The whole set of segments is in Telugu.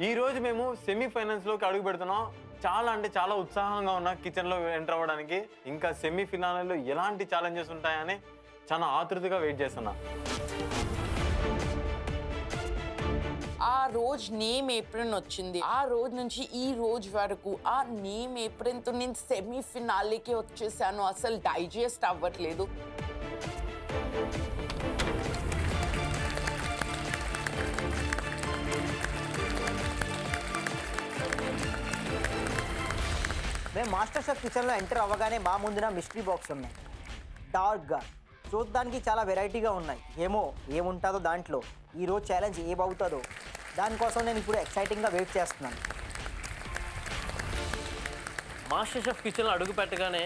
ఈ రోజు మేము సెమీఫైనల్స్లోకి అడుగు పెడుతున్నాం. చాలా అంటే చాలా ఉత్సాహంగా ఉన్నా కిచెన్లో ఎంటర్ అవ్వడానికి. ఇంకా సెమీఫినాలలో ఎలాంటి ఛాలెంజెస్ ఉంటాయని చాలా ఆతృతగా వెయిట్ చేస్తున్నా. ఆ రోజు నేమ్ ఏప్రిల్ వచ్చింది. ఆ రోజు నుంచి ఈ రోజు వరకు ఆ నేమ్ ఏప్రిల్తో నేను సెమీఫినాలేకి వచ్చేసాను. అసలు డైజెస్ట్ అవ్వట్లేదు. మేము మాస్టర్ షెఫ్ కిచెన్లో ఎంటర్ అవ్వగానే మా ముందున మిస్టరీ బాక్స్ ఉన్నాయి. డార్క్గా చూడడానికి చాలా వెరైటీగా ఉన్నాయి. ఏముంటుందో దాంట్లో, ఈరోజు ఛాలెంజ్ ఏమవుతుందో దానికోసం నేను ఇప్పుడు ఎక్సైటింగ్గా వెయిట్ చేస్తున్నాను. మాస్టర్ షెఫ్ కిచెన్లో అడుగు పెట్టగానే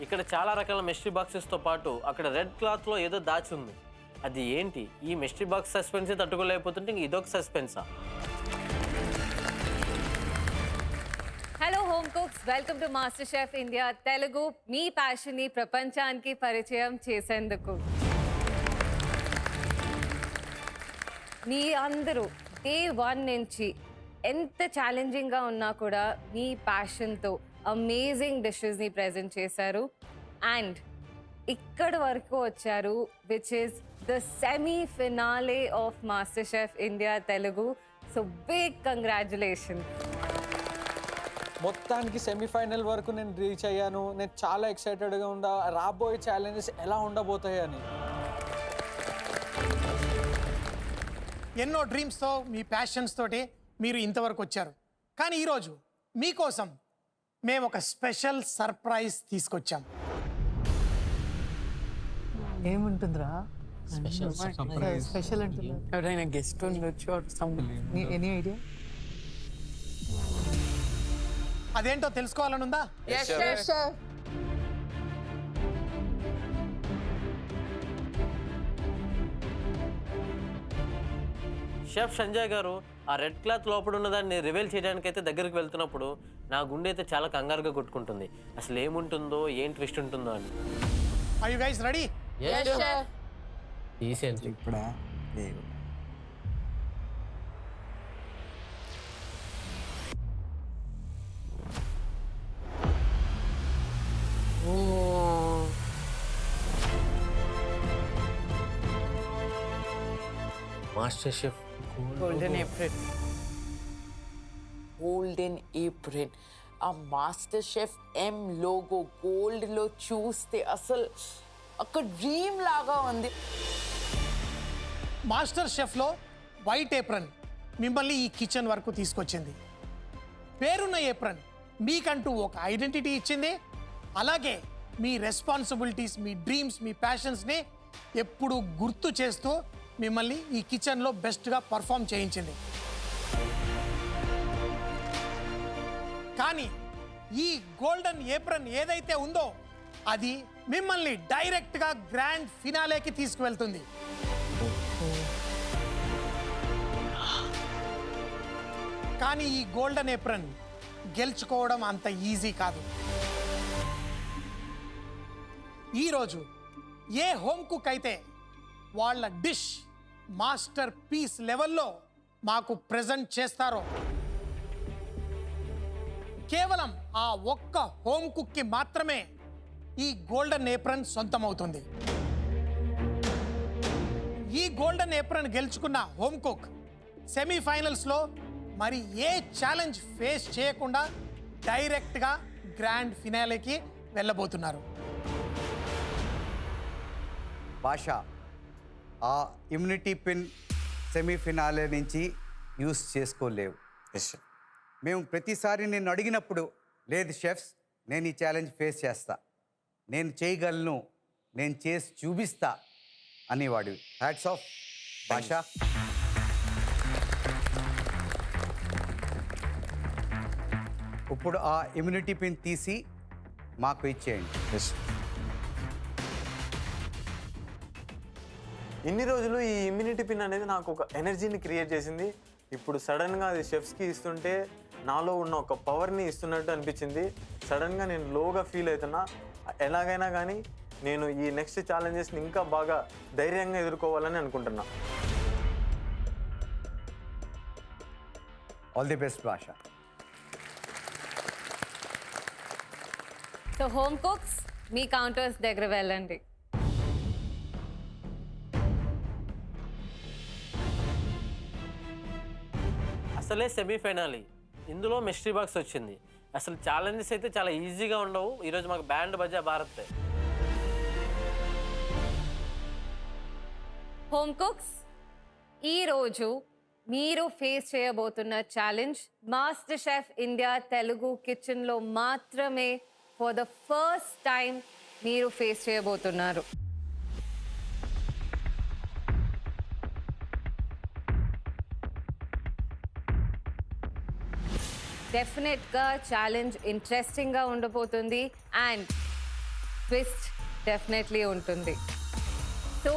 ఇక్కడ చాలా రకాల మిస్టరీ బాక్సెస్తో పాటు అక్కడ రెడ్ క్లాత్లో ఏదో దాచి ఉంది. అది ఏంటి? ఈ మిస్టరీ బాక్స్ సస్పెన్సే తట్టుకోలేకపోతుంటే ఇంక ఇదొక సస్పెన్సా? Hello home cooks, welcome to master chef India Telugu. మీ ప్యాషన్ని ప్రపంచానికి పరిచయం చేసేందుకు మీ అందరూ డే 1 నుంచి ఎంత ఛాలెంజింగ్గా ఉన్నా కూడా మీ ప్యాషన్తో అమేజింగ్ డిషెస్ని ప్రజెంట్ చేశారు. అండ్ ఇక్కడ వరకు వచ్చారు, which is the semi finale of master chef India Telugu. So big congratulation. మొత్తానికి సెమీఫైనల్ వరకు నేను రీచ్ అయ్యాను. నేను చాలా ఎక్సైటెడ్గా ఉండా రాబోయే ఛాలెంజెస్ ఎలా ఉండబోతాయని. ఎన్నో డ్రీమ్స్తో మీ ప్యాషన్స్ తోటి మీరు ఇంతవరకు వచ్చారు. కానీ ఈరోజు మీకోసం మేము ఒక స్పెషల్ సర్ప్రైజ్ తీసుకొచ్చాం. ఏముంటుందిరా స్పెషల్ అంటున్నారు. ఎవరైనా గెస్ట్ ఉండొచ్చు. Any idea? అదేంటో తెలుసుకోవాలని ఉందా? షెఫ్ సంజయ్ గారు ఆ రెడ్ క్లాత్ లోపల ఉన్నదాన్ని రివీల్ చేయడానికి అయితే దగ్గరికి వెళ్తున్నప్పుడు నా గుండె అయితే చాలా కంగారుగా కొట్టుకుంటుంది. అసలు ఏముంటుందో, ఏం ట్విస్ట్ ఉంటుందో అని. Are you guys ready? ఇప్పుడా? MasterChef golden apron. Golden apron. ఆ మాస్టర్ షెఫ్ ఎం లోగో గోల్డ్లో చూస్తే అసలు ఒక డ్రీమ్ లాగా ఉంది. మాస్టర్ షెఫ్లో వైట్ ఏప్రన్ మిమ్మల్ని ఈ కిచెన్ వరకు తీసుకొచ్చింది. పేరున్న ఏప్రన్ మీకంటూ ఒక ఐడెంటిటీ ఇచ్చింది. అలాగే మీ రెస్పాన్సిబిలిటీస్, మీ డ్రీమ్స్, మీ ప్యాషన్స్ని ఎప్పుడు గుర్తు చేస్తూ మిమ్మల్ని ఈ కిచెన్లో బెస్ట్గా పర్ఫామ్ చేయించింది. కానీ ఈ గోల్డెన్ ఏప్రన్ ఏదైతే ఉందో అది మిమ్మల్ని డైరెక్ట్గా గ్రాండ్ ఫినాలేకి తీసుకువెళ్తుంది. కానీ ఈ గోల్డెన్ ఏప్రన్ గెలుచుకోవడం అంత ఈజీ కాదు. ఈరోజు ఏ హోమ్ కుక్ అయితే వాళ్ళ డిష్ మాస్టర్ పీస్ లెవెల్లో మాకు ప్రెజెంట్ చేస్తారో కేవలం ఆ ఒక్క హోమ్ కుక్కి మాత్రమే ఈ గోల్డెన్ ఏప్రన్ సొంతమవుతుంది. ఈ గోల్డెన్ ఏప్రన్ గెలుచుకున్న హోమ్ కుక్ సెమీఫైనల్స్లో మరి ఏ ఛాలెంజ్ ఫేస్ చేయకుండా డైరెక్ట్గా గ్రాండ్ ఫినాలేకి వెళ్ళబోతున్నారు. భాష ఆ ఇమ్యూనిటీ పిన్ సెమీఫినాలే నుంచి యూస్ చేసుకోలేవు. మేము ప్రతిసారి నేను అడిగినప్పుడు లేదు షెఫ్స్, నేను ఈ ఛాలెంజ్ ఫేస్ చేస్తా, నేను చేయగలను, నేను చేసి చూపిస్తా అనేవాడివి. హ్యాట్స్ ఆఫ్ భాష. ఇప్పుడు ఆ ఇమ్యూనిటీ పిన్ తీసి మాకు ఇచ్చేయండి. ఇన్ని రోజులు ఈ ఇమ్యూనిటీ పిన్ అనేది నాకు ఒక ఎనర్జీని క్రియేట్ చేసింది. ఇప్పుడు సడన్గా అది షెఫ్స్కి ఇస్తుంటే నాలో ఉన్న ఒక పవర్ని ఇస్తున్నట్టు అనిపించింది. సడన్గా నేను లోగా ఫీల్ అవుతున్నా. ఎలాగైనా కానీ నేను ఈ నెక్స్ట్ ఛాలెంజెస్ని ఇంకా బాగా ధైర్యంగా ఎదుర్కోవాలని అనుకుంటున్నా. ఆల్ ది బెస్ట్ భాష. సో హోమ్ కుక్స్ మీ కౌంటర్స్ దగ్గర వెళ్ళండి. అసలే సెమీఫైనల్, ఇందులో మిస్టరీ బాక్స్ వచ్చింది. అసలు ఛాలెంజెస్ అయితే చాలా ఈజీగా ఉండవు. ఈరోజు మాకు బ్యాండ్ బజా భారత్. హోమ్ కుక్స్, ఈరోజు మీరు ఫేస్ చేయబోతున్న challenge master chef India Telugu కిచెన్లో మాత్రమే ఫర్ ద ఫస్ట్ టైం మీరు ఫేస్ చేయబోతున్నారు. డెఫినెట్గా ఛాలెంజ్ ఇంట్రెస్టింగ్గా ఉండబోతుంది అండ్ ట్విస్ట్ డెఫినెట్లీ ఉంటుంది. సో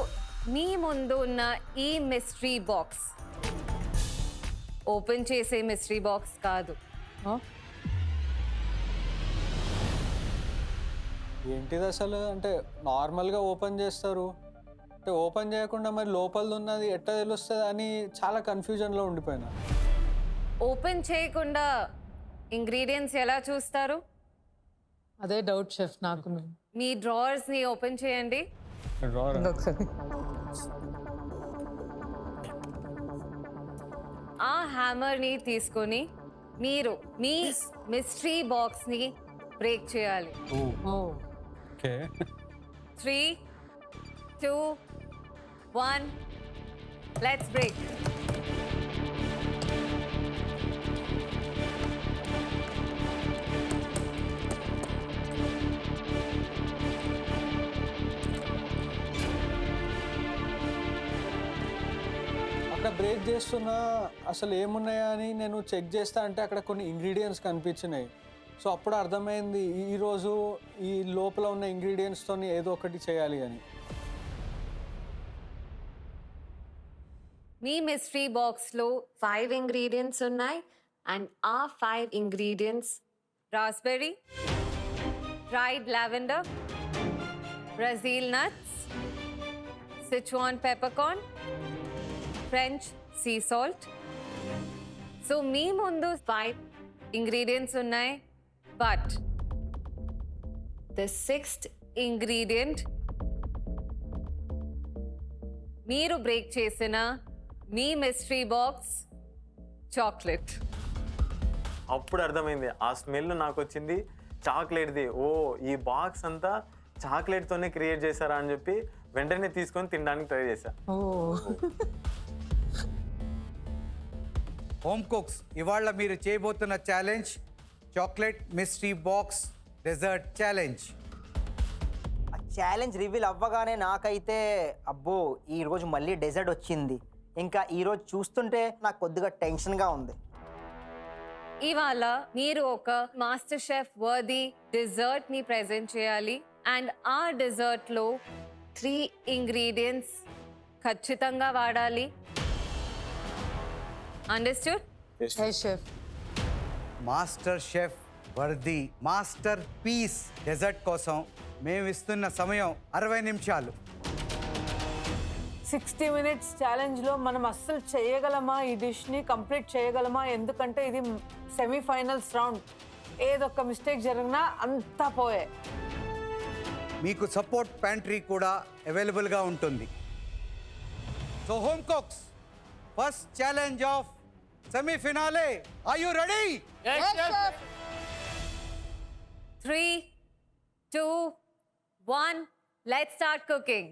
మీ ముందు ఉన్న ఈ మిస్టరీ బాక్స్ ఓపెన్ చేసే మిస్టరీ బాక్స్ కాదు. ఏంటిది అసలు? అంటే నార్మల్గా ఓపెన్ చేస్తారు, అంటే ఓపెన్ చేయకుండా మరి లోపల ఉన్నది ఎట్లా తెలుస్తుంది అని చాలా కన్ఫ్యూజన్లో ఉండిపోయినా. ఓపెన్ చేయకుండా ఇంగ్రీడియంట్స్ ఎలా చూస్తారు? అదే డౌట్ షెఫ్ నాకు. మీ డ్రావర్స్ని ఓపెన్ చేయండి. ఆ హ్యామర్ని తీసుకొని మీరు మీ మిస్టరీ బాక్స్ని బ్రేక్ చేయాలి. 3, 2, 1 లెట్స్ బ్రేక్. అక్కడ బ్రేక్ చేస్తున్నా అసలు ఏమున్నాయా అని నేను చెక్ చేస్తా అంటే అక్కడ కొన్ని ఇంగ్రీడియంట్స్ కనిపించినాయి. సో అప్పుడు అర్థమైంది ఈరోజు ఈ లోపల ఉన్న ఇంగ్రీడియంట్స్తో ఏదో ఒకటి చేయాలి అని. మీ మిస్టరీ బాక్స్లో 5 ఇంగ్రీడియంట్స్ ఉన్నాయి అండ్ ఆ 5 ingredients raspberry, dried lavender, Brazil nuts, Sichuan peppercorn, French sea salt. So మీ ముందు 5 ఇంగ్రీడియంట్స్ ఉన్నాయి, బట్ ద 6th ఇంగ్రీడియంట్ మీరు బ్రేక్ చేసిన మీ మిస్టరీ బాక్స్ చాక్లెట్. అప్పుడు అర్థమైంది, ఆ స్మెల్ నాకు వచ్చింది చాక్లెట్ది. ఓ, ఈ బాక్స్ అంతా చాక్లెట్తోనే క్రియేట్ చేశారా అని చెప్పి వెంటనే తీసుకొని తినడానికి ట్రై చేశా. హోమ్ కుక్స్, ఇవాళ మీరు చేయబోతున్న challenge chocolate mystery box dessert challenge. ఆ ఛాలెంజ్ రివీల్ అవ్వగానే నాకైతే అబ్బో ఈరోజు మళ్ళీ డెజర్ట్ వచ్చింది. ఇంకా ఈరోజు చూస్తుంటే నాకు కొద్దిగా టెన్షన్గా ఉంది. ఇవాళ మీరు ఒక మాస్టర్ షెఫ్ వర్ది డెజర్ట్ ని ప్రెజెంట్ చేయాలి అండ్ ఆ డెజర్ట్ లో 3 ఇంగ్రీడియంట్స్ ఖచ్చితంగా వాడాలి. Understood? Chef master chef worthy masterpiece dessert కోసం మేము ఇస్తున్న సమయం 60 నిమిషాలు. 60 minutes ఛాలెంజ్లో మనం అస్సలు చేయగలమా? ఈ డిష్ని కంప్లీట్ చేయగలమా? ఎందుకంటే ఇది సెమీఫైనల్స్ రౌండ్. ఏదొక్క మిస్టేక్ జరిగినా అంతా పోయే. మీకు సపోర్ట్ ప్యాంట్రీ కూడా అవైలబుల్గా ఉంటుంది. So home cooks, first challenge of semifinale, are you ready? 3, 2, 1 let's start cooking.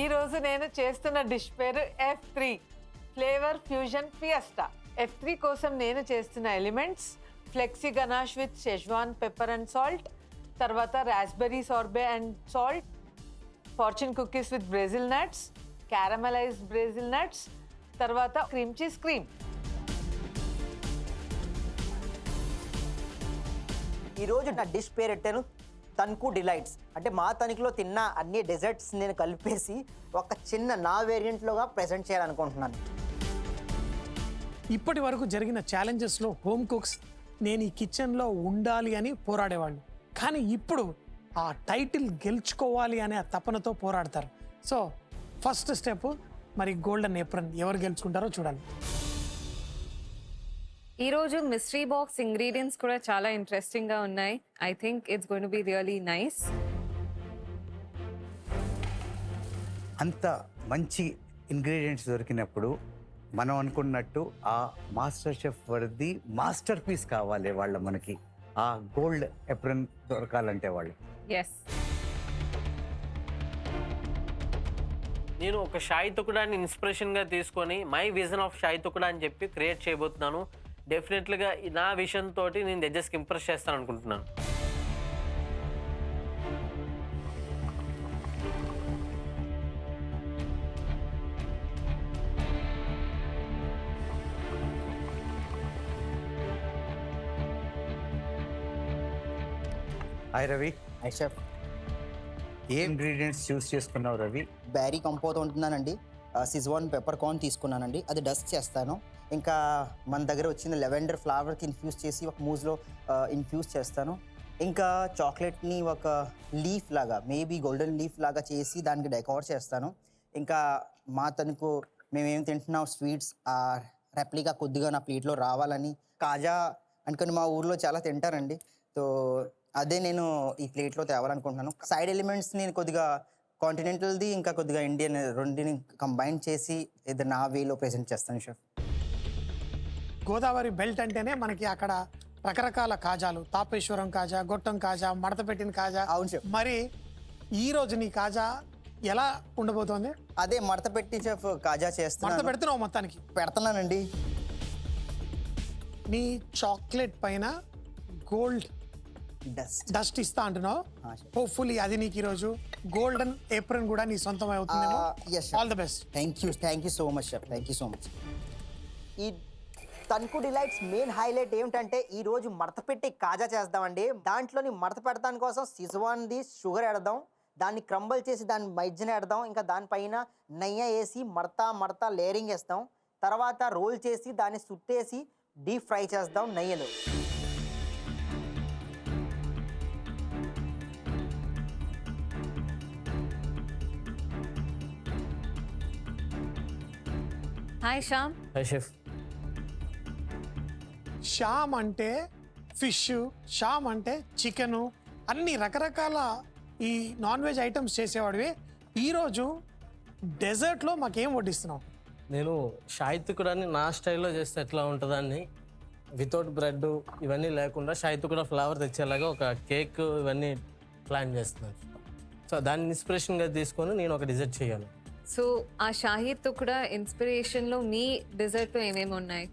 ఈరోజు నేను చేస్తున్న డిష్ పేరు F3 flavour fusion Fiesta. F3 కోసం నేను చేస్తున్న elements flexi ganache with Szechuan pepper and salt, తర్వాత raspberry sorbet and salt, fortune cookies with Brazil nuts, caramelised Brazil nuts, తర్వాత క్రీమ్ చీజ్ క్రీమ్. ఈరోజు నా డిష్ పేరు పెట్టాను తణుకు డిలైట్స్. అంటే మా తణుకులో తిన్న అన్ని డెజర్ట్స్ నేను కలిపేసి ఒక చిన్న నా వేరియంట్లోగా ప్రజెంట్ చేయాలనుకుంటున్నాను. ఇప్పటి వరకు జరిగిన ఛాలెంజెస్లో హోమ్ కుక్స్ నేను ఈ కిచెన్లో ఉండాలి అని పోరాడేవాళ్ళు, కానీ ఇప్పుడు ఆ టైటిల్ గెలుచుకోవాలి అనే ఆ తపనతో పోరాడతారు. సో ఫస్ట్ స్టెప్ మరి గోల్డెన్ ఏప్రన్ ఎవరు గెలుచుకుంటారో చూడాలి. ఈరోజు మిస్టరీ బాక్స్ ఇంగ్రీడియంట్స్ కూడా చాలా ఇంట్రెస్టింగ్గా ఉన్నాయి. I think it's going to be really nice. అంత మంచి ఇంగ్రీడియంట్స్ దొరికినప్పుడు మనం అనుకున్నట్టు ఆ మాస్టర్ షెఫ్ వరది మాస్టర్ పీస్ కావాలి వాళ్ళ మనకి, ఆ గోల్డ్ ఎప్రన్ దొరకాలంటే వాళ్ళు. ఎస్, నేను ఒక షాయి తుకుడాన్ని ఇన్స్పిరేషన్గా తీసుకొని మై విజన్ ఆఫ్ షాయి తుకుడా అని చెప్పి క్రియేట్ చేయబోతున్నాను. డెఫినెట్లీగా నా విజన్ తోటి నేను జడ్జెస్కి ఇంప్రెస్ చేస్తాను అనుకుంటున్నాను. Hi Ravi, hi chef. ఏ ఇంగ్రీడియంట్స్ చూస్ చేసుకున్నావు రవి? బ్యారీ కంపోతో ఉంటున్నానండి. సిజ్వాన్ పెప్పర్ కార్న్ తీసుకున్నానండి, అది డస్ట్ చేస్తాను. ఇంకా మన దగ్గర వచ్చిన లెవెండర్ ఫ్లవర్కి ఇన్ఫ్యూజ్ చేసి ఒక మూజ్లో ఇన్ఫ్యూజ్ చేస్తాను. ఇంకా చాక్లెట్ని ఒక లీఫ్ లాగా, మేబీ గోల్డెన్ లీఫ్ లాగా చేసి దానికి డెకోర్ చేస్తాను. ఇంకా మా తనకు మేమేం తింటున్నాం స్వీట్స్ ఆ రెప్లికా కొద్దిగా నా ప్లేట్లో రావాలని, కాజా అనుకుని మా ఊర్లో చాలా తింటారండి. సో అదే నేను ఈ ప్లేట్లో తేవాలనుకుంటున్నాను. సైడ్ ఎలిమెంట్స్ నేను కొద్దిగా కాంటినెంటల్ది ఇంకా కొద్దిగా ఇండియన్ రెండుని కంబైన్ చేసి ఇది నా వేలో ప్రెజెంట్ చేస్తాను షెఫ్. గోదావరి బెల్ట్ అంటేనే మనకి అక్కడ రకరకాల కాజాలు, తాపేశ్వరం కాజా, గొట్టం కాజా, మడత పెట్టిన కాజా. అవును షెఫ్. మరి ఈ రోజు నీ కాజా ఎలా ఉండబోతోంది? అదే మడత పెట్టి షెఫ్ కాజా మడత చేస్తున్నాను. పెడుతున్నావు మొత్తానికి. పెడుతున్నానండి. నీ చాక్లెట్ పైన గోల్డ్ డస్ట్. డస్ట్ ఇస్తా అంటున్నావు. chef. హోప్ఫుల్లీ అది నీకు ఈరోజు గోల్డెన్ ఏప్రన్ కూడా నీ సొంతం అవుతుందేమో. Yes all the best. Thank you so much chef, thank you so much. ఈ తణుకు డిలైట్స్ మెయిన్ హైలైట్ ఏమిటంటే ఈ రోజు మడత పెట్టి కాజా చేద్దామండి. దాంట్లోని మడత పెడతాని కోసం సిజ్వాన్ది షుగర్ ఎడదాం, దాన్ని క్రంబల్ చేసి దాన్ని మైజ్జన ఎడదాం, ఇంకా దానిపైన నెయ్యి వేసి మడత లేయరింగ్ వేస్తాం. తర్వాత రోల్ చేసి దాన్ని సుట్టేసి డీప్ ఫ్రై చేద్దాం నెయ్యిలో. Hi Shyam. Hi chef. Sam అంటే ఫిష్, షామ్ అంటే చికెను, అన్ని రకరకాల ఈ నాన్ వెజ్ ఐటమ్స్ చేసేవాడివి. ఈరోజు డెజర్ట్లో మాకేం వడ్డిస్తున్నావు? నేను షాయి తుకుడాన్ని నా స్టైల్లో చేస్తే ఎట్లా ఉంటుందని వితౌట్ బ్రెడ్ ఇవన్నీ లేకుండా షాయి తుకుడా ఫ్లేవర్ తెచ్చేలాగా ఒక కేక్ ఇవన్నీ ప్లాన్ చేస్తున్నాను. సో దాన్ని ఇన్స్పిరేషన్గా తీసుకొని నేను ఒక డిజర్ట్ చేయాలి. సో ఆ షాహీ తుకుడా ఇన్స్పిరేషన్లో మీ డిజర్ట్లో ఏమేమి ఉన్నాయి?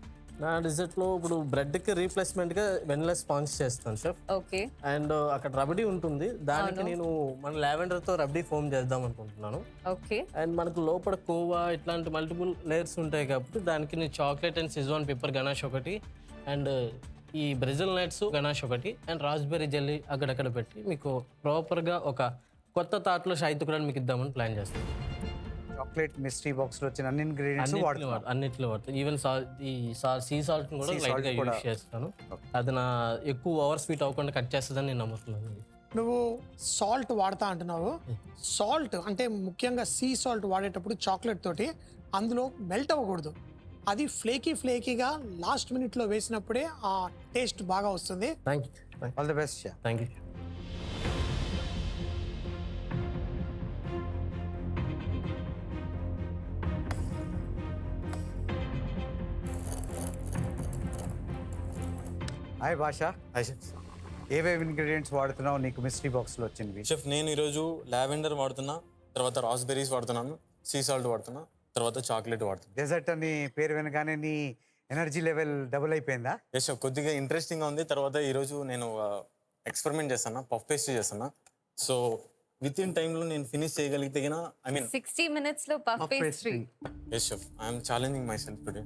నా డిజర్ట్లో ఇప్పుడు బ్రెడ్కి రీప్లేస్మెంట్గా వెనిలా స్పాంజ్ చేస్తాను షెఫ్. ఓకే. అండ్ అక్కడ రబడీ ఉంటుంది, దానికి నేను మన లావెండర్తో రబడీ ఫోమ్ చేద్దాం అనుకుంటున్నాను. ఓకే. అండ్ మనకు లోపల కోవా ఇట్లాంటి మల్టిపుల్ లేయర్స్ ఉంటాయి కాబట్టి దానికి నేను chocolate and Schezwan pepper ganache ఒకటి, అండ్ ఈ బ్రెజిల్ నట్స్ గనాష్ ఒకటి, అండ్ రాస్బెర్రీ జెల్లీ అక్కడక్కడ పెట్టి మీకు ప్రాపర్గా ఒక కొత్త తాట్లో షాయి తుకుడాన్ని మీకు ఇద్దామని ప్లాన్ చేస్తాను. చాక్లెట్ మిస్టరీ బాక్స్లో వచ్చిన అన్ని ఇంగ్రీడియంట్స్ వాడుతున్నాను. అన్నిట్లో వాడతాను. ఈవెన్ ఈ సీ సాల్ట్ కూడా Sea salt లైట్గా కూడా. యూజ్ చేస్తాను. అది నా ఎక్కువ ఓవర్ స్వీట్ అవ్వకుండా కట్ చేస్తుందని నేను నమ్ముతున్నాను. నువ్వు సాల్ట్ వాడతా అంటున్నావు. సాల్ట్ అంటే ముఖ్యంగా సీ సాల్ట్ వాడేటప్పుడు చాక్లెట్ తోటి అందులో మెల్ట్ అవ్వకూడదు. అది ఫ్లేకీగా లాస్ట్ మినిట్లో వేసినప్పుడే ఆ టేస్ట్ బాగా వస్తుంది. Thank you. All the best. Thank you. Hi భాష, హాయ్ షెఫ్. ఏవేవి ఇంగ్రీడియంట్స్ వాడుతున్నావు నీకు మిస్టరీ బాక్స్లో వచ్చినవి? షెఫ్ నేను ఈరోజు లావెండర్ వాడుతున్నా, తర్వాత రాస్బెర్రీస్ వాడుతున్నాను, సీ సాల్ట్ వాడుతున్నా, తర్వాత చాక్లెట్ వాడుతున్నా. డెజర్ట్ అని పేరు వినగానే నీ ఎనర్జీ లెవెల్ డబుల్ అయిపోయిందా? ఎస్ షెఫ్, కొద్దిగా ఇంట్రెస్టింగ్గా ఉంది. తర్వాత ఈరోజు నేను ఎక్స్పెరిమెంట్ చేస్తాను, పఫ్ పేస్ట్రీ చేస్తాను. సో విత్ ఇన్ టైంలో నేను ఫినిష్ చేయగలిగితే ఐ మీన్ 60 minutesలో puff pastry. Yes chef, I'm challenging myself today.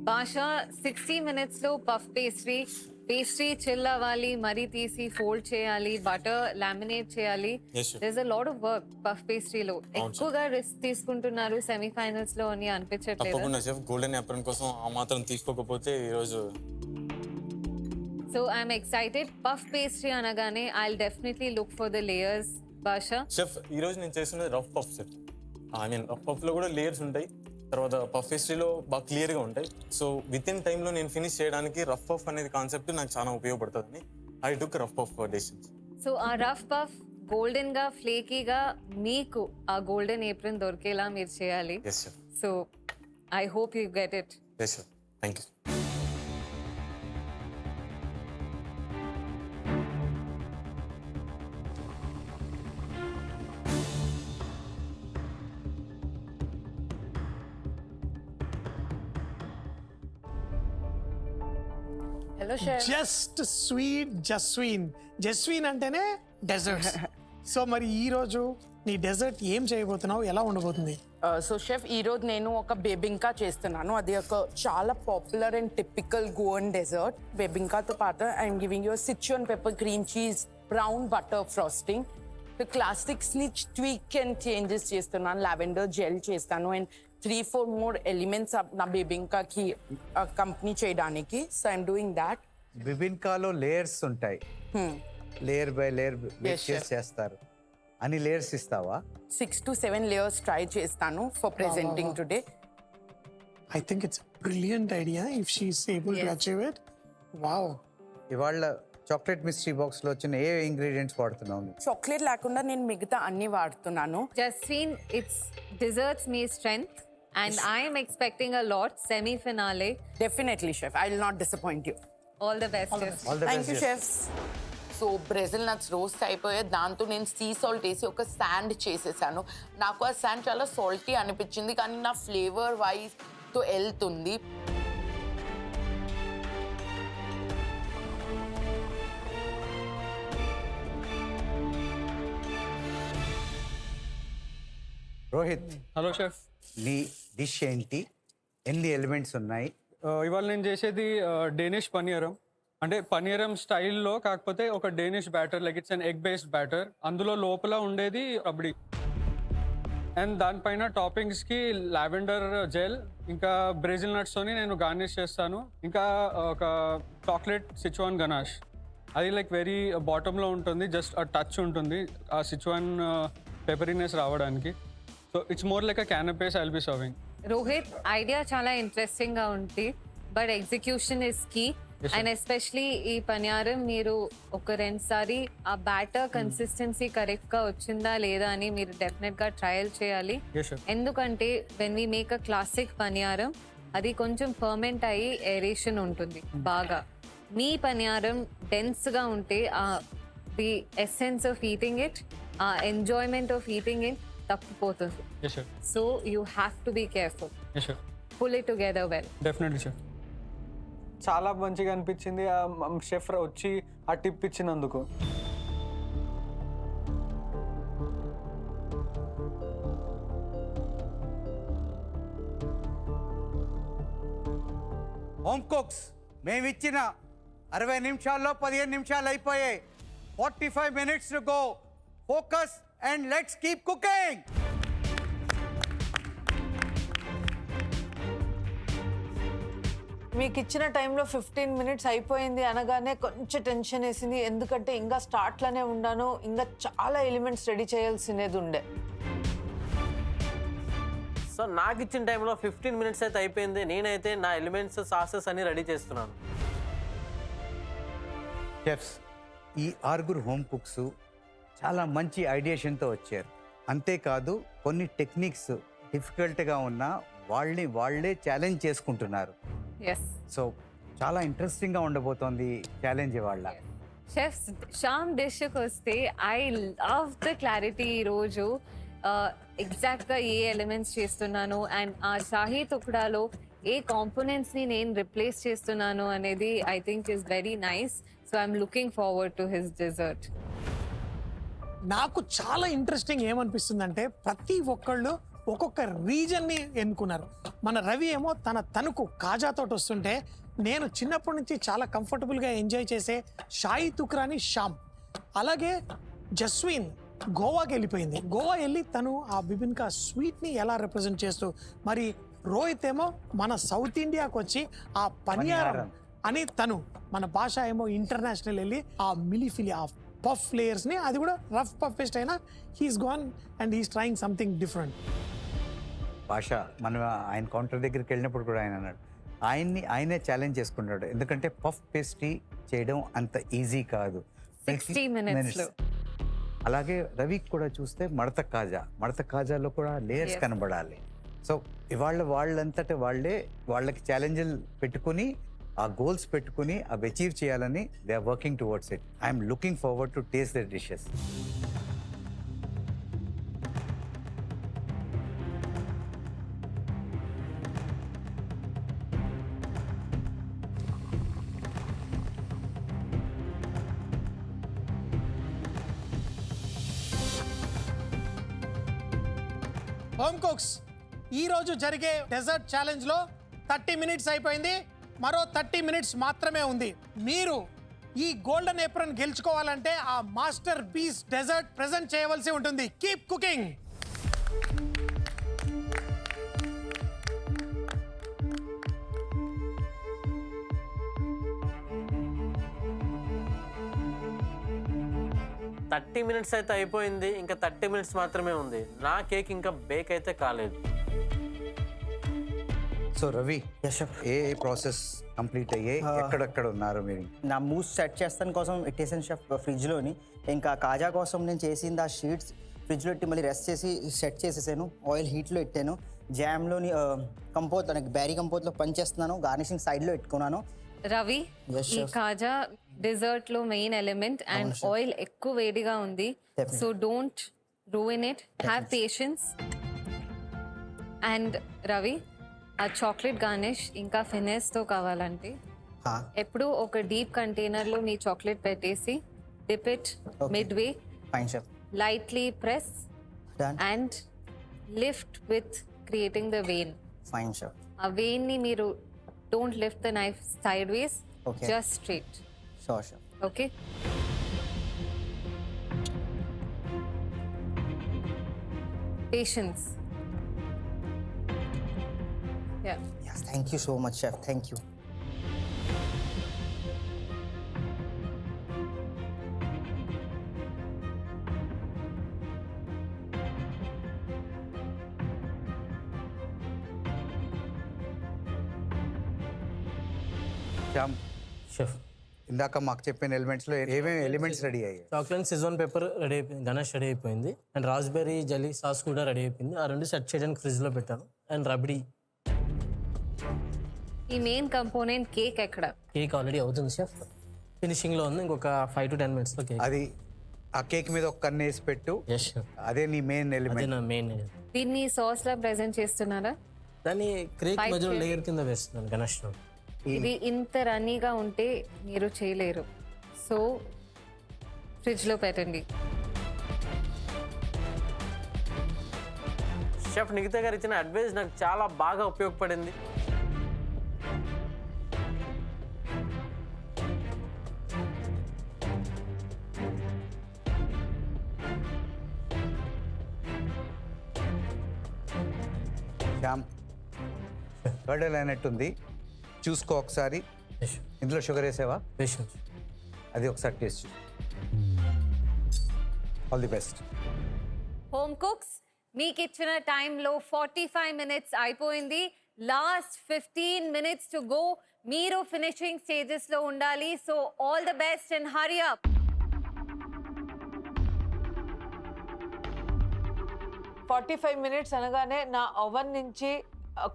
Basha 60 minutesలో పఫ్ పేస్ట్రీ పేస్ట్రీ చిల్ అవ్వాలి, మరీ తీసి ఫోల్డ్ చేయాలి, బటర్ లామినేట్ చేయాలి. Yes, sir. There is a lot of work పఫ్ పేస్ట్రీలో. ఎక్కువగా రిస్క్ తీసుకుంటున్నారు సెమీఫైనల్స్ లో అని అనిపించట్లేదు. తప్పకుండా చెఫ్, గోల్డెన్ యాప్రన్ కోసం ఆ మాత్రం తీసుకోకపోతే ఈరోజు so I'm excited. Puff pastry అనగానే I will definitely look for the layers. Basha chef ఈరోజు నేను చేస్తున్నది rough puff chef. I mean rough పఫ్లో కూడా లేయర్స్ ఉంటాయి, తర్వాత పఫ్ పేస్ట్రీలో బాగా క్లియర్గా ఉంటాయి. సో విత్ ఇన్ టైంలో నేను ఫినిష్ చేయడానికి రఫ్ పఫ్ అనేది కాన్సెప్ట్ నాకు చాలా ఉపయోగపడుతుంది. I took rough puff decisions. So ఆ రఫ్ పఫ్ గోల్డెన్ గా ఫ్లేకీగా మీకు ఆ గోల్డెన్ ఏప్రిన్ దొరికేలా మీరు చేయాలి. Yes sir, so I hope you get it. Yes sir, thank you. Hello chef. Just sweet Jasween అంటేనే డెజర్ట్స్. సో మరి ఈ రోజు నీ డెజర్ట్ ఏం చేయబోతున్నావు, ఎలా ఉండబోతుంది? సో షెఫ్, ఈరోజు నేను ఒక బేబింకా చేస్తున్నాను. అది ఒక చాలా popular and typical Goan dessert. బేబింకాతో పాటు I'm giving you Sichuan pepper cream cheese brown butter frosting. క్లాసిక్స్ని ట్వీక్ అండ్ చేంజెస్ చేస్తున్నాను. లావెండర్ జెల్ చేస్తాను అండ్ 3-4 మోర్ ఎలిమెంట్స్ నా బేబింకాకి కంపెనీ చేయడానికి. So I'm doing that. బిబిన్కాలో లేయర్స్ ఉంటాయి, లేయర్ బై లేయర్ చేస్తారు. అన్ని లేయర్స్ ఇస్తావా? 6 to 7 లేయర్స్ ట్రై చేస్తాను for presenting today. I think it's brilliant idea if she is able to achieve it. Wow. ఇవాళ చాక్లెట్ మిస్టరీ బాక్స్లో వచ్చిన ఏ ఇంగ్రీడియంట్స్ వాడుతున్నావు? చాక్లెట్ లేకుండా నేను మిగతా అన్ని వాడుతున్నాను. Jasmine, it's desserts me strength and I am expecting a lot. Semi-finale. Definitely chef, I will not disappoint you. All the best. Chef. Thank you chefs. So Brazil nuts roast అయిపోయాయి. దాంతో నేను సీ సాల్ట్ వేసి ఒక శాండ్ చేసేసాను. నాకు ఆ శాండ్ చాలా సాల్టీ అనిపించింది, కానీ నా ఫ్లేవర్ వైజ్తో వెళ్తుంది. Rohit, hello chef. నీ డిష్ ఏంటి? ఎన్ని ఎలిమెంట్స్ ఉన్నాయి? ఇవాళ నేను చేసేది డేనిష్ పనీరం. అంటే పనీరం స్టైల్లో, కాకపోతే ఒక Danish batter, like it's an egg based batter. అందులో లోపల ఉండేది రబడి, అండ్ దానిపైన టాపింగ్స్కి లావెండర్ జెల్, ఇంకా బ్రెజిల్ నట్స్తోని నేను గార్నిష్ చేస్తాను. ఇంకా ఒక చాక్లెట్ సిచువాన్ గనాష్. అది లైక్ వెరీ బాటంలో ఉంటుంది, జస్ట్ ఆ టచ్ ఉంటుంది ఆ సిచువాన్ పెపరీనెస్ రావడానికి. So it's more like a canapes I'll be serving. Rohit, idea చాలా ఇంట్రెస్టింగ్ గా ఉంది, but execution is key. And especially ఈ పనియారం మీరు ఒక 2 సారి ఆ బ్యాటర్ కన్సిస్టెన్సీ కరెక్ట్ గా వచ్చిందా లేదా అని మీరు డెఫినెట్ గా ట్రయల్ చేయాలి. Yes, sir. ఎందుకంటే when we make a classic paniyaram, అది కొంచెం ఫర్మెంట్ అయ్యి ఏరేషన్ ఉంటుంది బాగా. మీ పనియారం డెన్స్ గా ఉంటే the essence of eating it, ఆ ఎంజాయ్మెంట్ ఆఫ్ ఈటింగ్ ఇట్ తప్పిపోతుంది. Yes, sir. So you have to be careful. Yes, sir. Pull it together well. Definitely sir. చాలా మంచిగా అనిపించింది ఆ షెఫ్ వచ్చి ఆ టిప్ ఇచ్చినందుకు. హోమ్ కుక్స్, మేము ఇచ్చిన 60 నిమిషాల్లో 15 నిమిషాలు అయిపోయాయి. 45 minutes to go. Focus and let's keep cooking. మీకు ఇచ్చిన టైంలో 15 minutes అయిపోయింది అనగానే కొంచెం టెన్షన్ వేసింది, ఎందుకంటే ఇంకా స్టార్ట్లోనే ఉన్నాను, ఇంకా చాలా ఎలిమెంట్స్ రెడీ చేయాల్సినది ఉండే. సో నాకు ఇచ్చిన టైంలో 15 minutes అయితే అయిపోయింది. నేనైతే నా ఎలిమెంట్స్ సాసెస్ అన్ని రెడీ చేస్తున్నాను. షెఫ్స్, ఈ 6 హోమ్ కుక్స్ చాలా మంచి ఐడియేషన్తో వచ్చారు. అంతేకాదు కొన్ని టెక్నిక్స్ డిఫికల్ట్గా ఉన్నా వాళ్ళే ఛాలెంజ్ చేసుకుంటున్నారు. ఎస్. సో చాలా ఇంట్రెస్టింగ్గా ఉండబోతోంది ఛాలెంజ్ వాళ్ళ. షెఫ్స్, షామ్ డిష్కి వస్తే ఐ లవ్ ద క్లారిటీ. ఈరోజు ఎగ్జాక్ట్గా ఏ ఎలిమెంట్స్ చేస్తున్నాను అండ్ ఆ షాహీ తుక్డాలో ఏ కాంపోనెంట్స్ని నేను రిప్లేస్ చేస్తున్నాను అనేది I think is very nice. So I'm looking forward to his dessert. నాకు చాలా ఇంట్రెస్టింగ్ ఏమనిపిస్తుందంటే ప్రతి ఒక్కళ్ళు ఒక్కొక్క రీజన్ని ఎన్నుకున్నారు. మన రవి ఏమో తన తణుకు కాజాతో వస్తుంటే, నేను చిన్నప్పటి నుంచి చాలా కంఫర్టబుల్గా ఎంజాయ్ చేసే షాయి తుక్రాని శ్యామ్, అలాగే జస్విన్ గోవాకి వెళ్ళిపోయింది. గోవా వెళ్ళి తను ఆ బిబిన్కా స్వీట్ని ఎలా రిప్రజెంట్ చేస్తూ, మరి రోహిత్ ఏమో మన సౌత్ ఇండియాకి వచ్చి ఆ పనియారం అని తను మన భాష ఏమో ఇంటర్నేషనల్ వెళ్ళి ఆ మిలిఫిలి ఆ పఫ్ లేయర్స్ని, అది కూడా రఫ్ పఫెస్ట్ అయినా he's gone and he's trying something different. భాష మనం ఆయన కౌంటర్ దగ్గరికి వెళ్ళినప్పుడు కూడా ఆయన అన్నాడు, ఆయనే ఛాలెంజ్ చేసుకుంటాడు. ఎందుకంటే పఫ్ పేస్ట్రీ చేయడం అంత ఈజీ కాదు, 60 minutes లో. అలాగే రవికి కూడా చూస్తే మడత కాజాలో కూడా లేయర్స్ కనబడాలి. సో ఇవాళ వాళ్ళంతటా వాళ్ళకి ఛాలెంజ్లు పెట్టుకుని, ఆ గోల్స్ పెట్టుకుని అవి అచీవ్ చేయాలని they are working towards it. I'm looking forward to taste their dishes. Home cooks, ఈరోజు జరిగే డెజర్ట్ ఛాలెంజ్లో 30 మినిట్స్ అయిపోయింది. మరో 30 మినిట్స్ మాత్రమే ఉంది. మీరు ఈ గోల్డెన్ ఏప్రన్ గెలుచుకోవాలంటే ఆ మాస్టర్ పీస్ డెజర్ట్ ప్రెజెంట్ చేయవలసి ఉంటుంది. Keep cooking. థర్టీ మినిట్స్ అయితే అయిపోయింది, ఇంకా 30 మినిట్స్ మాత్రమే ఉంది. నా కేక్ ఇంకా బేక్ అయితే కాలేదు. సో రవి, ఏ ప్రాసెస్ కంప్లీట్ అయ్యాయి? ఎక్కడెక్కడ ఉన్నారు మీరు? నా మూస్ సెట్ చేస్తాను కోసం పెట్టేసాను షెఫ్ ఫ్రిడ్జ్లోని. ఇంకా కాజా కోసం నేను చేసింది ఆ షీట్స్ ఫ్రిడ్జ్లో పెట్టి మళ్ళీ రెస్ట్ చేసి సెట్ చేసేసాను. ఆయిల్ హీట్లో పెట్టాను. జామ్లోని కంపోత్ బ్యారీ కంపోత్లో పనిచేస్తున్నాను. గార్నిషింగ్ సైడ్లో పెట్టుకున్నాను. రవి, ఈ కాజా డెజర్ట్ లో మెయిన్ ఎలిమెంట్ అండ్ ఆయిల్ ఎక్కువ వేడిగా ఉంది. So don't ruin it, have patience. And Ravi, ఆ చాక్లెట్ గార్నిష్ ఇంకా ఫినెస్ తో కావాలంటే ఎప్పుడు ఒక డీప్ కంటైనర్ లో మీ చాక్లెట్ పెట్టేసి dip it midway, fine chef, lightly press and lift with creating the vein. Fine chef. ఆ vein ni మీరు don't lift the knife sideways, Okay. just straight. Sure chef. Okay. Patience. Yeah. Yes, thank you so much, chef. Thank you. Shyam, chef, ఇందాక మాకు చెప్పిన ఎలిమెంట్స్లో ఏమేమి ఎలిమెంట్స్ రెడీ అయ్యాయి? చాక్లెట్ సిజోన్ పేపర్ రెడీ అయిపోయింది, గణేష్ రెడీ అయిపోయింది, అండ్ రాస్బెర్రీ జెల్లీ సాస్ కూడా రెడీ అయిపోయింది. ఆ రెండు సెట్ చేయడానికి ఫ్రిడ్జ్లో పెట్టాను. అండ్ రబడీ ఈ మెయిన్ కంపోనెంట్ కేక్ ఎక్కడ? కేక్ ఆల్రెడీ అవుతుంది షెఫ్, ఫినిషింగ్లో ఉంది. ఇంకొక 5 to 10 minutesలో కేక్. అది ఆ కేక్ మీద ఒక కన్ను వేసి పెట్టు. ఎస్ షెఫ్, అదే నీ మెయిన్ అదే ఎలిమెంట్. నా మెయిన్. దీన్ని సాస్ లా ప్రెజెంట్ చేస్తున్నారా? దాన్ని క్రేక్ Five మధ్యలో to- లేయర్ కింద వేస్తున్నాను గణేష్లో. ఇది ఇంత రన్నీగా ఉంటే మీరు చేయలేరు. సో ఫ్రిడ్జ్లో పెట్టండి. షెఫ్ నిఖిత గారు ఇచ్చిన అడ్వైస్ నాకు చాలా బాగా ఉపయోగపడింది. శ్యామ్, కర్డల్ అయినట్టుంది, చూసుకో ఒకసారి. ఎస్ ఇందులో షుగర్ వేసావా? పేషెన్స్. అది ఒకసారి టేస్ట్ చూడు. All the best. Home cooks, మీకు ఇచ్చిన టైంలో 45 minutes అయిపోయింది. Last 15 minutes to go. మీరు ఫినిషింగ్ స్టేజెస్లో ఉండాలి. So all the best and hurry up. 45 minutes అనగానే నా ఓవెన్ నుంచి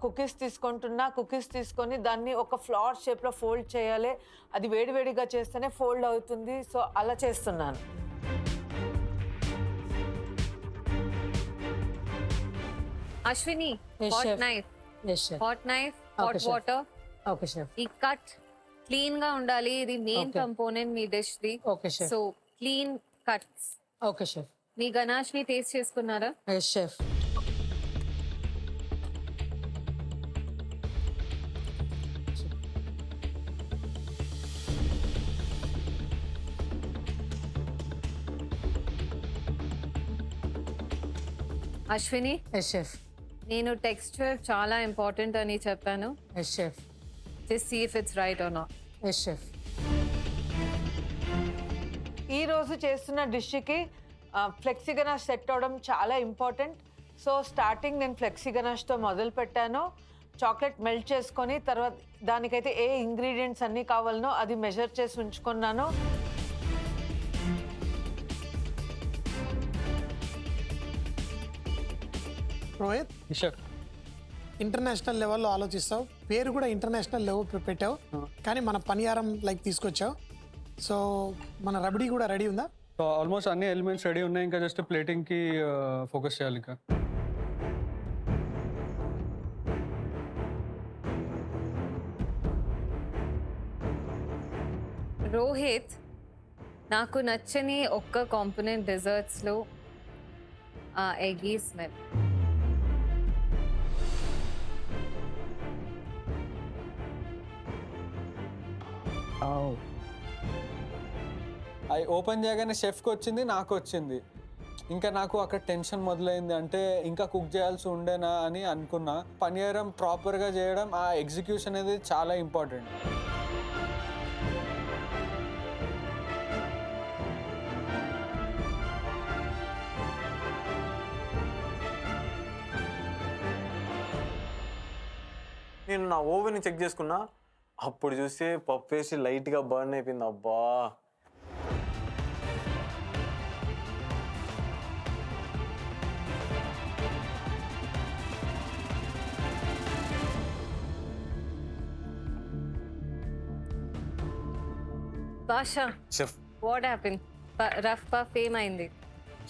కుకీస్ తీసుకుంటున్నా. కుకీస్ తీసుకొని దాన్ని ఒక ఫ్లవర్ షేప్లో ఫోల్డ్ చేయాలి. అది వేడివేడిగా చేస్తేనే ఫోల్డ్ అవుతుంది. సో అలా చేస్తున్నాను. Ashwini, Yes, hot chef. Knife, Yes, chef. Hot knife, hot chef. Water. Okay, chef. ఈ కట్ క్లీన్ గా ఉండాలి. ఇది మెయిన్ Okay. కంపోనెంట్ మీ డిష్ ది. Okay, chef. So clean cuts. Okay, chef. మీ గనాష్ ని టేస్ట్ చేసుకున్నారా? Yes, chef. Ashwini, yes chef, నేను టెక్స్చర్ చాలా ఇంపార్టెంట్ అని చెప్పాను. Yes chef, just see if it's right or not. Yes chef. ఈ రోజు చేస్తున్న డిష్కి ఫ్లెక్సీ గనాష్ సెట్ అవడం చాలా ఇంపార్టెంట్. సో స్టార్టింగ్ నేను ఫ్లెక్సీ గనాష్తో మొదలు పెట్టాను. చాక్లెట్ మెల్ట్ చేసుకొని తర్వాత దానికైతే ఏ ఇంగ్రీడియంట్స్ అన్నీ కావాలనో అది మెజర్ చేసి ఉంచుకున్నాను. రోహిత్, షెఫ్ ఇంటర్నేషనల్ లెవెల్లో ఆలోచిస్తావు, పేరు కూడా ఇంటర్నేషనల్ లెవెల్ పెట్టావు, కానీ మన పనియారం లైక్ తీసుకొచ్చావు. సో మన రబడీ కూడా రెడీ ఉందా? సో ఆల్మోస్ట్ అన్ని ఎలిమెంట్స్ రెడీ ఉన్నాయి, ఇంకా జస్ట్ ప్లేటింగ్కి ఫోకస్ చేయాలి. ఇంకా రోహిత్, నాకు నచ్చని ఒక్క కాంపోనెంట్ డెజర్ట్స్లో ఆ ఎగ్గీ స్మెల్. అవి ఓపెన్ చేయగానే షెఫ్కి వచ్చింది, నాకు వచ్చింది. ఇంకా నాకు అక్కడ టెన్షన్ మొదలైంది. అంటే ఇంకా కుక్ చేయాల్సి ఉండేనా అని అనుకున్నా. పనియారం ప్రాపర్గా చేయడం, ఆ ఎగ్జిక్యూషన్ అనేది చాలా ఇంపార్టెంట్. నేను నా ఓవెన్ చెక్ చేసుకున్నా, అప్పుడు చూస్తే పప్పు వేసి లైట్గా బర్న్ అయిపోయింది. అబ్బా, Basha, chef what happen? Rough puff ఏమైంది?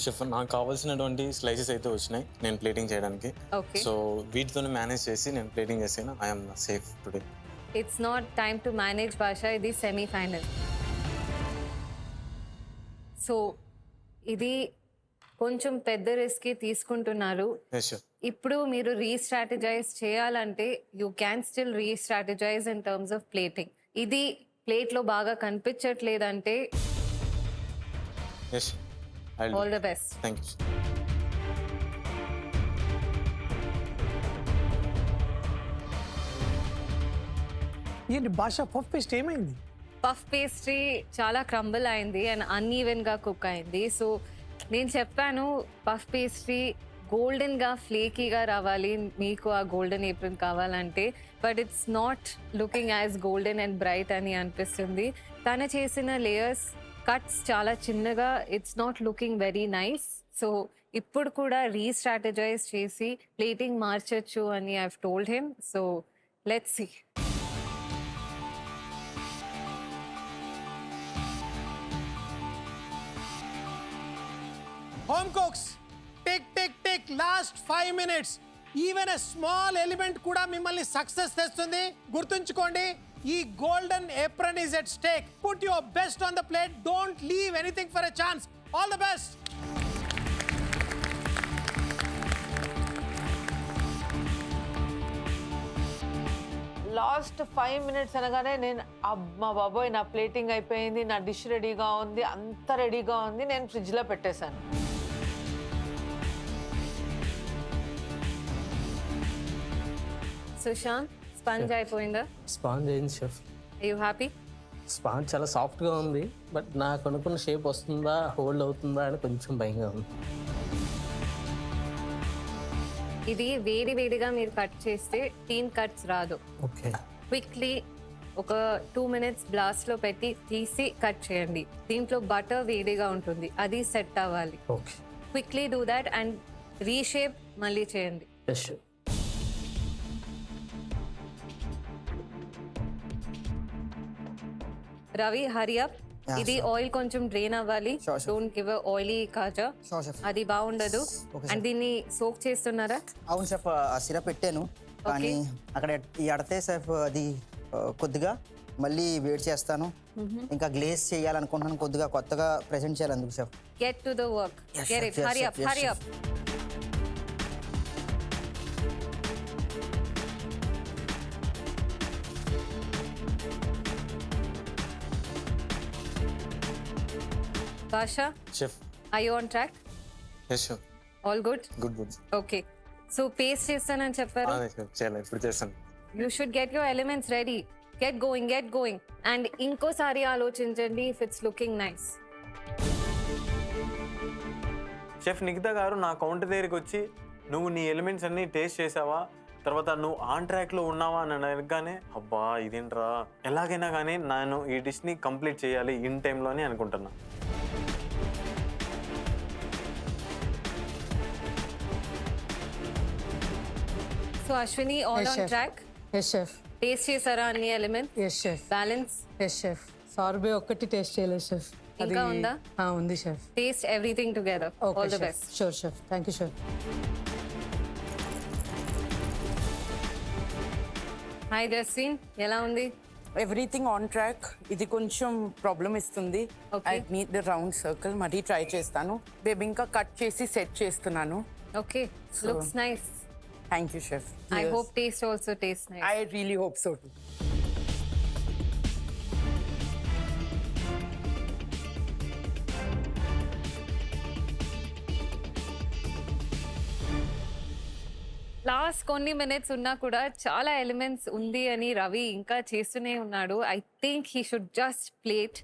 షెఫ్ నాకు కావాల్సినటువంటి స్లైసెస్ అయితే వచ్చినాయి నేను ప్లేటింగ్ చేయడానికి. ఓకే, సో వీటితో మేనేజ్ చేసి నేను ప్లేటింగ్ చేసాను. I'm safe today. It's not time to manage Basha, ఇది సెమీఫైనల్. సో ఇది కొంచెం పెద్ద రిస్క్ తీసుకుంటున్నారు. Yes chef. ఇప్పుడు మీరు రీస్ట్రాటజైజ్ చేయాలంటే you can still restrategize in terms of plating. ఇది ప్లేట్లో బాగా కనిపించట్లేదంటే yes, all the best. Thank you. ఏంటి భాష, పఫ్ పేస్ట్ ఏమైంది? పఫ్ పేస్ట్రీ చాలా క్రంబుల్ అయింది అండ్ అన్ఈవెన్గా కుక్ అయింది. సో నేను చెప్పాను పఫ్ పేస్ట్రీ గోల్డెన్గా ఫ్లేకీగా రావాలి, మీకు ఆ గోల్డెన్ ఏప్రిన్ కావాలంటే, but it's not looking as golden and bright అని అనిపిస్తుంది. తను చేసిన లేయర్స్ కట్స్ చాలా చిన్నగా, it's not looking very nice. So ఇప్పుడు కూడా రీస్ట్రాటజైజ్ చేసి ప్లేటింగ్ మార్చచ్చు అని I have told him. So let's see. Home cooks, tick tick tick, last 5 minutes. Even a small element కూడా మిమ్మల్ని సక్సెస్ తెస్తుంది. గుర్తుంచుకోండి, ఈ golden apron is at stake. Put your best on the plate, don't leave anything for a chance. All the best. Last 5 minutes అనగానే నేను అమ్మా బాబోయ్ నా ప్లేటింగ్ అయిపోయింది, నా డిష్ రెడీగా ఉంది, అంత రెడీగా ఉంది, నేను ఫ్రిడ్జ్లో పెట్టేశాను. సుశాంత్, స్పంజ్ అయిపోయిందా? స్పాంజ్ అయింది chef. Are you happy? Sponge చాలా సాఫ్ట్గా ఉంది, బట్ నాకు అనుకున్న షేప్ వస్తుందా, హోల్డ్ అవుతుందా అని కొంచెం భయంగా ఉంది. ఇది వేడి వేడిగా మీరు కట్ చేస్తే టీన్ కట్స్ రాదు. ఓకే, క్విక్లీ ఒక 2 minutes బ్లాస్ట్లో పెట్టి తీసి కట్ చేయండి. దీంట్లో బటర్ వేడిగా ఉంటుంది, అది సెట్ అవ్వాలి. Okay, quickly do that and reshape మళ్ళీ చేయండి. Yes chef. Ravi, hurry up. ఇది ఆయిల్ కొంచెం డ్రైన్ అవ్వాలి. డోంట్ గివ్ ఆయిలీ కాజా, అది బాగుండదు. అండ్ దీన్ని సోక్ చేస్తున్నారా? అవును షెఫ్, ఆ సిరప్ పెట్టాను, కానీ అక్కడ ఈ అడతే షెఫ్ అది కొద్దిగా మళ్ళీ వేడి చేస్తాను. ఇంకా గ్లేజ్ చేయాలనుకుంటున్నాను, కొద్దిగా కొత్తగా ప్రెజెంట్ చేయాలి అందుకు chef. Get to the work. Get it. Hurry up, hurry up. Basha, Chef. are you on track? Yes, sure. All good good good okay so paste చేస్తానని చెప్పారు చాలా ఇప్పుడు చేస్తాను. You should get your elements ready. Get going and ఇంకోసారి ఆలోచించండి if it's looking nice. Chef Nikhita garu నా కౌంటర్ దగ్గరికి వచ్చి నువ్వు నీ ఎలిమెంట్స్ అన్నీ టేస్ట్ చేసావా, తర్వాత నువ్వు ఆన్ ట్రాక్లో ఉన్నావా అని అడగగానే అబ్బా ఇదేంట్రా, ఎలాగైనా కానీ నేను ఈ డిష్ని కంప్లీట్ చేయాలి ఇన్ టైంలోనే అనుకుంటున్నా. So Ashwini all on track. Yes chef. Taste చేశారా అన్ని elements? Yes chef. Balance? Yes chef. Sorbet ఒక్కటి టేస్ట్ చేయలేదు షెఫ్. ఇంకా ఉందా? ఉంది chef. Taste everything together. All the best. Sure chef. Thank you chef. Hi Jaswin, ఎలా ఉంది? Everything on track. ఇది కొంచెం ప్రాబ్లమ్ ఇస్తుంది. Okay. I need the round circle. మరీ ట్రై చేస్తాను. బేబింకా కట్ చేసి సెట్ చేస్తున్నాను. Okay, looks nice. Thank you chef. I hope taste also tastes nice. I really hope so too. Last కొన్ని మినిట్స్ ఉన్నా కూడా చాలా ఎలిమెంట్స్ ఉంది అని రవి ఇంకా చేస్తూనే ఉన్నాడు. I think he should just plate.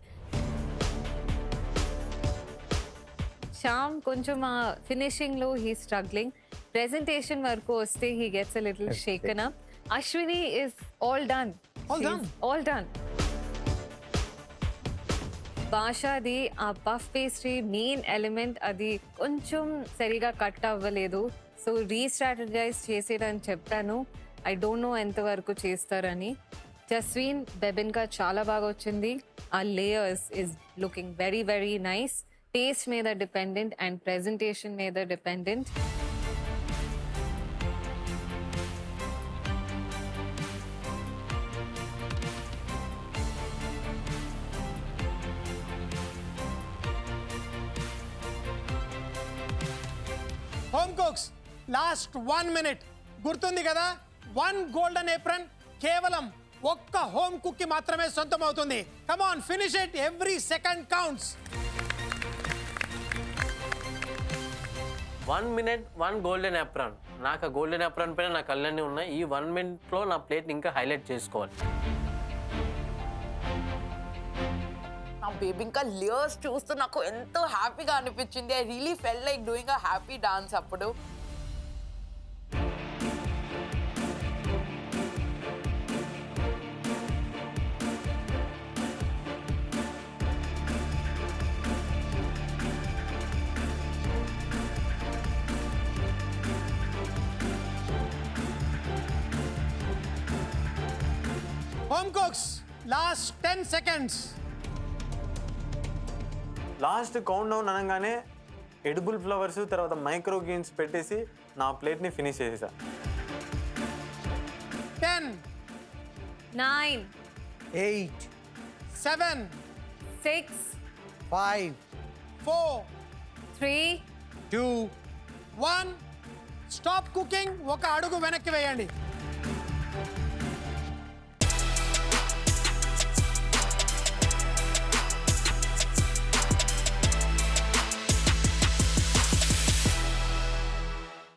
Shyam కొంచెం ఆ ఫినిషింగ్లో హీ స్ట్రగ్లింగ్. ప్రెజెంటేషన్ వరకు వస్తే he gets a little shaken up. Ashwini is all done. All done. భాషది ఆ పఫ్ పేస్ట్రీ మెయిన్ ఎలిమెంట్ అది కొంచెం సరిగా కట్ అవ్వలేదు. సో రీస్ట్రాటజైజ్ చేసేదని చెప్పాను. ఐ డోంట్ నో ఎంతవరకు చేస్తారని. జస్విన్ బెబిన్కా చాలా బాగా వచ్చింది. ఆ layers is looking very very nice. Taste మీద డిపెండెంట్ అండ్ ప్రెజెంటేషన్ మీద dependent. Home cooks last 1 minute గుర్తుంది కదా? 1 golden apron కేవలం ఒక్క హోమ్ కుక్ కి మాత్రమే సొంతం అవుతుంది. Come on, finish it. Every second counts. 1 minute 1 golden apron. నాకు ఆ గోల్డెన్ అప్రాన్ పైన నా కళ్ళన్నీ ఉన్నాయి. ఈ 1 minuteలో నా ప్లేట్ని ఇంకా హైలైట్ చేసుకోవాలి. నా బేబింకా లేయర్స్ చూస్తూ నాకు ఎంతో హ్యాపీగా అనిపించింది. I really felt like doing a happy dance అప్పుడు. Home cooks last 10 seconds. Last countdown అనగానే ఎడిబుల్ ఫ్లవర్స్ తర్వాత మైక్రో గ్రీన్స్ పెట్టేసి నా ప్లేట్ని ఫినిష్ చేసేసా. 10, 9, 8, 7, 6, 5, 4, 3, 2, 1. Stop cooking. ఒక అడుగు వెనక్కి వేయండి.